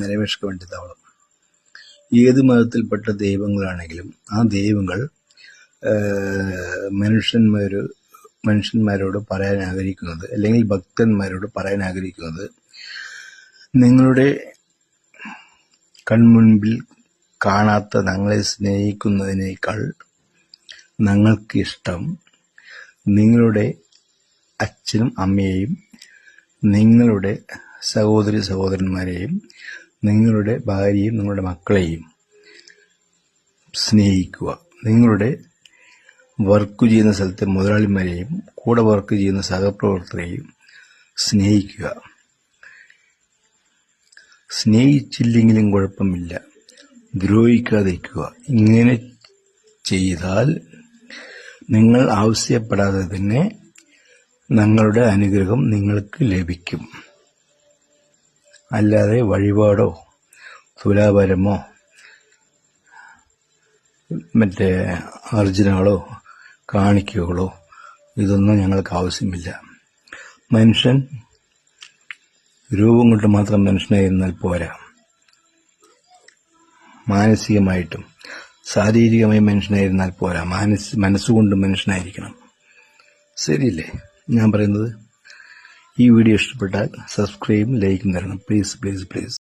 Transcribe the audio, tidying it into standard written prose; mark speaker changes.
Speaker 1: നരമേഷ്ക്ക് വേണ്ടി താവളം. ഏത് മതത്തിൽപ്പെട്ട ദൈവങ്ങളാണെങ്കിലും ആ ദൈവങ്ങൾ മനുഷ്യന്മാരോട് പറയാൻ ആഗ്രഹിക്കുന്നത്, അല്ലെങ്കിൽ ഭക്തന്മാരോട് പറയാൻ ആഗ്രഹിക്കുന്നത്, നിങ്ങളുടെ കൺമുൻപിൽ കാണാത്ത ഞങ്ങളെ സ്നേഹിക്കുന്നതിനേക്കാൾ ഞങ്ങൾക്കിഷ്ടം നിങ്ങളുടെ അച്ഛനും അമ്മയെയും, നിങ്ങളുടെ സഹോദരി സഹോദരന്മാരെയും, നിങ്ങളുടെ ഭാര്യയും നിങ്ങളുടെ മക്കളെയും സ്നേഹിക്കുക. നിങ്ങളുടെ വർക്ക് ചെയ്യുന്ന സ്ഥലത്തെ മുതലാളിമാരെയും കൂടെ വർക്ക് ചെയ്യുന്ന സഹപ്രവർത്തകരെയും സ്നേഹിക്കുക. സ്നേഹിച്ചില്ലെങ്കിലും കുഴപ്പമില്ല, ദ്രോഹിക്കാതിരിക്കുക. ഇങ്ങനെ ചെയ്താൽ നിങ്ങൾ ആവശ്യപ്പെടാതെ തന്നെ ഞങ്ങളുടെ അനുഗ്രഹം നിങ്ങൾക്ക് ലഭിക്കും. അല്ലാതെ വഴിപാടോ തുലാഭാരമോ മറ്റേ അർച്ചനകളോ കാണിക്കകളോ ഇതൊന്നും ഞങ്ങൾക്ക് ആവശ്യമില്ല. മനുഷ്യൻ രൂപം കൊണ്ട് മാത്രം മനുഷ്യനായിരുന്നാൽ പോരാ, മാനസികമായിട്ടും ശാരീരികമായി മനുഷ്യനായിരുന്നാൽ പോരാ, മനസ്സുകൊണ്ട് മനുഷ്യനായിരിക്കണം. ശരിയല്ലേ ഞാൻ പറയുന്നത്? ഈ വീഡിയോ ഇഷ്ടപ്പെട്ടാൽ സബ്സ്ക്രൈബും ലൈക്കും തരണം. Please please please.